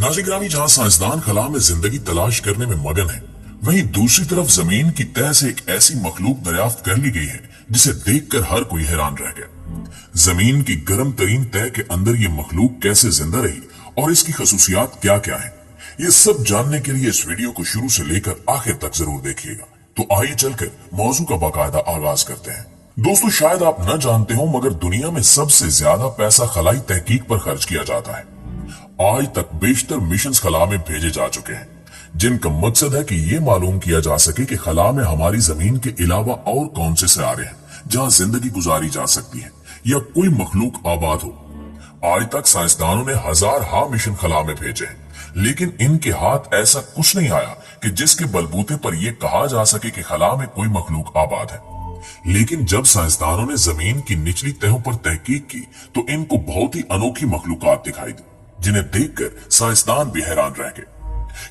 नाज़रीन गिरामी, जहां साइंसदान खला में जिंदगी तलाश करने में मगन है, वहीं दूसरी तरफ जमीन की तह से एक ऐसी मखलूक दरियाफ्त कर ली गई है जिसे देखकर हर कोई हैरान रह गया। जमीन की गर्म तरीन तह के अंदर ये मखलूक कैसे जिंदा रही और इसकी खसूसियात क्या क्या है, ये सब जानने के लिए इस वीडियो को शुरू से लेकर आखिर तक जरूर देखिएगा। तो आइए चलकर मौजू का बाकायदा आगाज करते हैं। दोस्तों, शायद आप न जानते हो मगर दुनिया में सबसे ज्यादा पैसा खलाई तहकीक पर खर्च किया जाता है। आज तक बेशतर मिशन खला में भेजे जा चुके हैं जिनका मकसद है कि ये मालूम किया जा सके कि खला में हमारी जमीन के अलावा और कौन से सितारे हैं जहां जिंदगी गुजारी जा सकती है या कोई मखलूक आबाद हो। आज तक साइंसदानों ने हजार मिशन खला में भेजे हैं, लेकिन इनके हाथ ऐसा कुछ नहीं आया कि जिसके बलबूते पर यह कहा जा सके कि खला में कोई मखलूक आबाद है। लेकिन जब साइंसदानों ने जमीन की निचली तहों पर तहकीक की तो इनको बहुत ही अनोखी मखलूकात दिखाई दी, जिन्हें देखकर साइंसदान भी हैरान रह गए।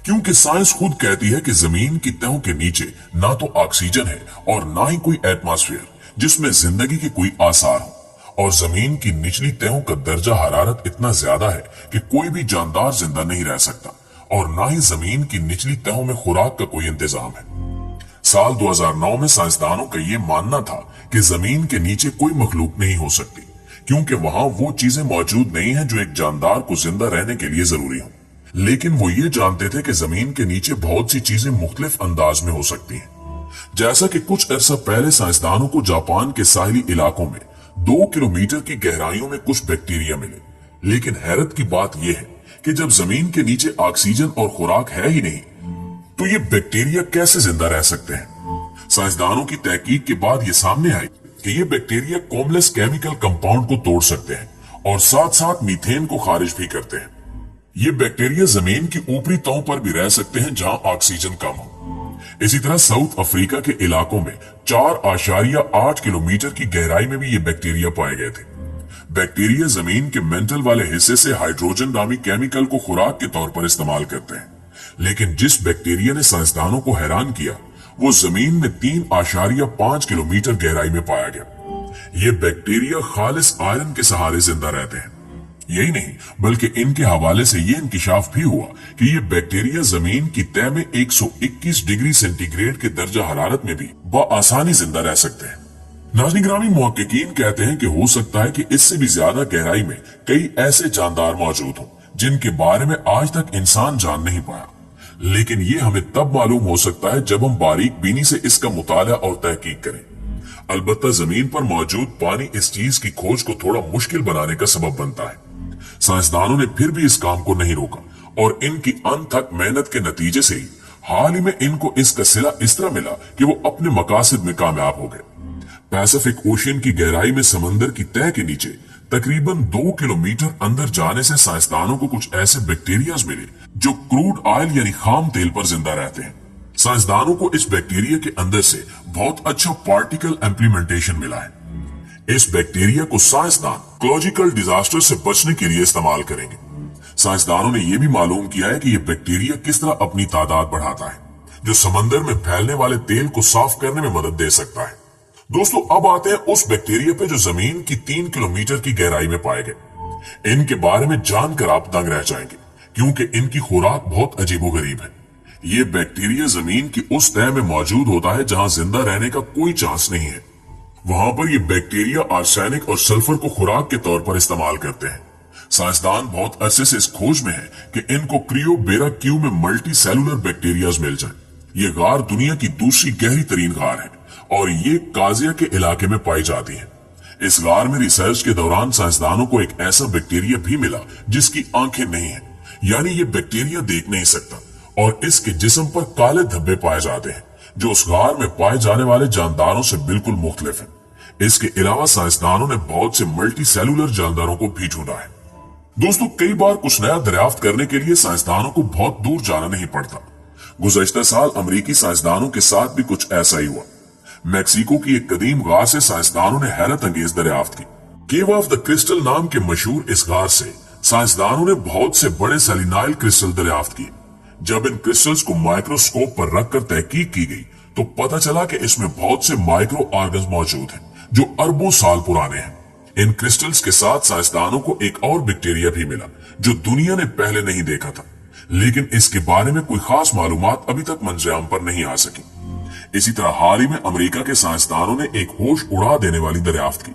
क्योंकि साइंस खुद कहती है कि जमीन की तहों के नीचे ना तो ऑक्सीजन है और ना ही कोई एटमॉस्फेयर जिसमें जिंदगी के कोई आसार हो, और जमीन की निचली तहों का दर्जा हरारत इतना ज्यादा है कि कोई भी जानदार जिंदा नहीं रह सकता, और ना ही जमीन की निचली तहों में खुराक का कोई इंतजाम है। साल 2009 में साइंसदानों का यह मानना था कि जमीन के नीचे कोई मखलूक नहीं हो सकती, क्योंकि वहां वो चीजें मौजूद नहीं हैं जो एक जानदार को जिंदा रहने के लिए जरूरी हो। लेकिन वो ये जानते थे कि जमीन के नीचे बहुत सी चीजें मुख्तलिफ अंदाज में हो सकती हैं। जैसा कि कुछ अरसा पहले साइंसदानों को जापान के साहिली इलाकों में 2 किलोमीटर की गहराइयों में कुछ बैक्टीरिया मिले। लेकिन हैरत की बात यह है कि जब जमीन के नीचे ऑक्सीजन और खुराक है ही नहीं, तो ये बैक्टीरिया कैसे जिंदा रह सकते हैं। साइंसदानों की तहकीक के बाद ये सामने आई कि ये बैक्टीरिया कॉम्प्लेक्स केमिकल कंपाउंड को तोड़ सकते हैं और साथ साथ मीथेन को खारिज भी करते हैं। ये बैक्टीरिया जमीन की ऊपरी तहों पर भी रह सकते हैं जहां ऑक्सीजन कम हो। इसी तरह साउथ अफ्रीका के इलाकों में 4.8 किलोमीटर की गहराई में भी ये बैक्टीरिया पाए गए थे। बैक्टीरिया जमीन के मेंटल वाले हिस्से से हाइड्रोजन नामी केमिकल को खुराक के तौर पर इस्तेमाल करते हैं। लेकिन जिस बैक्टीरिया ने साइंसदानों को हैरान किया वो जमीन में 3.5 किलोमीटर गहराई में पाया गया। ये बैक्टीरिया खालिस आयरन के सहारे जिंदा रहते हैं। यही नहीं बल्कि इनके हवाले से ये इंकिशाफ भी हुआ कि ये बैक्टीरिया जमीन की तह में 121 डिग्री सेंटीग्रेड के दर्जा हरारत में भी बआसानी जिंदा रह सकते हैं। नाज़रीन गिरामी, मुहक्किकीन कहते हैं कि हो सकता है कि इससे भी ज्यादा गहराई में कई ऐसे जानदार मौजूद हों जिनके बारे में आज तक इंसान जान नहीं पाया। लेकिन ये हमें तब मालूम हो सकता है जब हम बारीक बीनी से इसका मुताला और तहकीक करें। अलबत्ता जमीन पर मौजूद पानी इस चीज की खोज को थोड़ा मुश्किल बनाने का सबब बनता है। साइंसदानों ने फिर भी इस काम को नहीं रोका और इनकी अनथक मेहनत के नतीजे से ही हाल ही में इनको इसका सिला इस तरह मिला कि वो अपने मकासद में कामयाब हो गए। पैसिफिक ओशियन की गहराई में समंदर की तह के नीचे तकरीबन 2 किलोमीटर अंदर जाने से साइंसदानों को कुछ ऐसे बैक्टीरिया मिले जो क्रूड ऑयल यानी खाम तेल पर जिंदा रहते हैं। साइंसदानों को इस बैक्टीरिया के अंदर से बहुत अच्छा पार्टिकल इम्प्लीमेंटेशन मिला है। इस बैक्टीरिया को साइंसदान इकोलॉजिकल डिजास्टर से बचने के लिए इस्तेमाल करेंगे। साइंसदानों ने यह भी मालूम किया है कि यह बैक्टीरिया किस तरह अपनी तादाद बढ़ाता है, जो समंदर में फैलने वाले तेल को साफ करने में मदद दे सकता है। दोस्तों, अब आते हैं उस बैक्टीरिया पे जो जमीन की 3 किलोमीटर की गहराई में पाए गए। इनके बारे में जानकर आप दंग रह जाएंगे, क्योंकि इनकी खुराक बहुत अजीबोगरीब है। ये बैक्टीरिया जमीन की उस तह में मौजूद होता है जहां जिंदा रहने का कोई चांस नहीं है। वहां पर ये बैक्टीरिया आर्सेनिक और सल्फर को खुराक के तौर पर इस्तेमाल करते हैं। साइंसदान बहुत अरसे से इस खोज में है कि इनको क्रियोबेराक्यू में मल्टी सेलुलर बैक्टीरिया मिल जाए। ये गार दुनिया की दूसरी गहरी तरीन गार है और ये काजिया के इलाके में पाई जाती है। इस गार में रिसर्च के दौरान साइंसदानों को एक ऐसा बैक्टीरिया भी मिला जिसकी आंखें नहीं है, यानी ये बैक्टीरिया देख नहीं सकता, और इसके जिस्म पर काले धब्बे पाए जाते हैं जो उस गार में पाए जाने वाले जानदारों से बिल्कुल मुख्तलिफ है। इसके अलावा साइंसदानों ने बहुत से मल्टी सेलुलर जानदारों को भी ढूंढा है। दोस्तों, कई बार कुछ नया दरियाफ्त करने के लिए साइंसदानों को बहुत दूर जाना नहीं पड़ता। गुज़श्ता साल अमरीकी साइंसदानों के साथ भी कुछ ऐसा ही हुआ। मैक्सिको की एक कदीम गार से साइंसदानों ने हैरत अंगेज दरियाफ्त की। केव ऑफ द क्रिस्टल नाम के मशहूर इस गार से साइंसदानों ने बहुत से बड़े सेलिनाइल क्रिस्टल दरियाफ्त किए। जब इन क्रिस्टल्स को माइक्रोस्कोप पर रखकर तहकीक की गई तो पता चला कि इसमें बहुत से माइक्रो ऑर्गन्स मौजूद हैं जो अरबों साल पुराने हैं। इन क्रिस्टल्स के साथ साइंसदानों को एक और बैक्टीरिया भी मिला जो दुनिया ने पहले नहीं देखा था। लेकिन इसके बारे में कोई खास मालूमात अभी तक मंजरेआम पर नहीं आ सकी। इसी तरह हाल ही में अमेरिका के साइंसदानों ने एक होश उड़ा देने वाली दरियाफ्त की,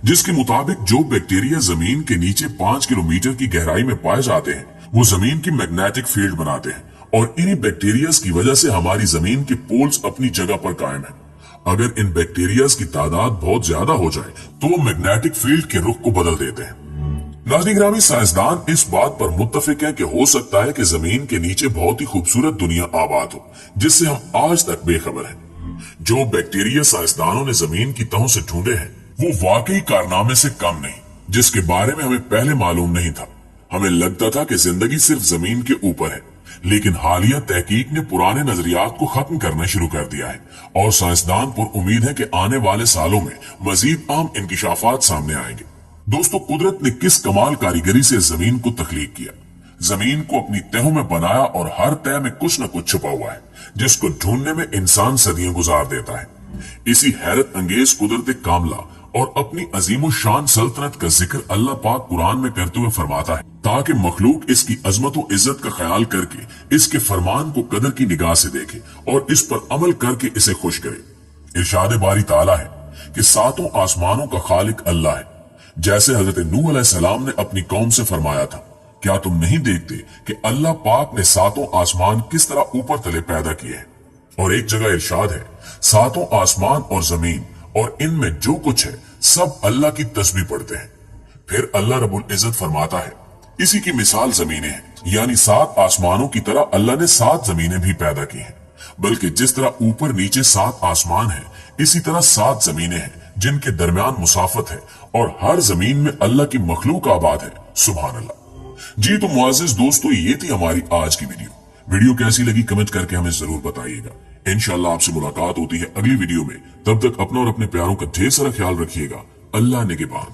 जिसके मुताबिक जो बैक्टीरिया जमीन के नीचे 5 किलोमीटर की गहराई में पाए जाते हैं, वो जमीन की मैग्नेटिक फील्ड बनाते हैं, और इन्हीं बैक्टीरियाज की वजह से हमारी जमीन के पोल्स अपनी जगह पर कायम है। अगर इन बैक्टीरियाज की तादाद बहुत ज्यादा हो जाए तो वो मैग्नेटिक फील्ड के रुख को बदल देते हैं। नाज़रीन गिरामी, साइंसदान इस बात पर मुत्तफिक हैं कि हो सकता है कि जमीन के नीचे बहुत ही खूबसूरत दुनिया आबाद हो, जिससे हम आज तक बेखबर हैं। जो बैक्टीरिया साइंसदानों ने जमीन की तहों से ढूंढे हैं, वो वाकई कारनामे से कम नहीं, जिसके बारे में हमें पहले मालूम नहीं था। हमें लगता था कि जिंदगी सिर्फ जमीन के ऊपर है, लेकिन हालिया तहकीक ने पुराने नजरियात को खत्म करना शुरू कर दिया है, और साइंसदान पर उम्मीद है कि आने वाले सालों में मजीद अहम इंकिशाफात सामने आएंगे। दोस्तों, कुदरत ने किस कमाल कारीगरी से जमीन को तख्लीक किया। जमीन को अपनी तहों में बनाया और हर तह में कुछ न कुछ छुपा हुआ है, जिसको ढूंढने में इंसान सदियां गुजार देता है। इसी हैरत अंगेज कुदरत कामला और अपनी अजीम शान सल्तनत का जिक्र अल्लाह पाक कुरान में करते हुए फरमाता है, ताकि मखलूक इसकी अजमत और इज्जत का ख्याल करके इसके फरमान को कदर की निगाह से देखे और इस पर अमल करके इसे खुश करे। इरशाद बारी ताला है कि सातों आसमानों का खालिक अल्लाह है। जैसे हजरत नूह अलैहिस्सलाम ने अपनी कौम से फरमाया था, क्या तुम नहीं देखते कि अल्लाह पाक ने सातों आसमान किस तरह ऊपर तले पैदा किए हैं। और एक जगह इरशाद है, सातों आसमान और जमीन और इनमें जो कुछ है सब अल्लाह की तस्बीह पढ़ते हैं। फिर अल्लाह रब्बुल इज्जत फरमाता है, इसी की मिसाल जमीनें हैं, यानी 7 आसमानों की तरह अल्लाह ने 7 जमीनें भी पैदा की हैं। बल्कि जिस तरह ऊपर नीचे 7 आसमान है, इसी तरह 7 जमीनें हैं जिनके दरमियान मुसाफत है, और हर जमीन में अल्लाह की मखलूक आबाद है। सुभान अल्लाह। जी तो मुआज़िज़ दोस्तों, ये थी हमारी आज की वीडियो कैसी लगी कमेंट करके हमें जरूर बताइएगा। इंशाअल्लाह आपसे मुलाकात होती है अगली वीडियो में। तब तक अपना और अपने प्यारों का ढेर सारा ख्याल रखिएगा। अल्लाह निगहबान।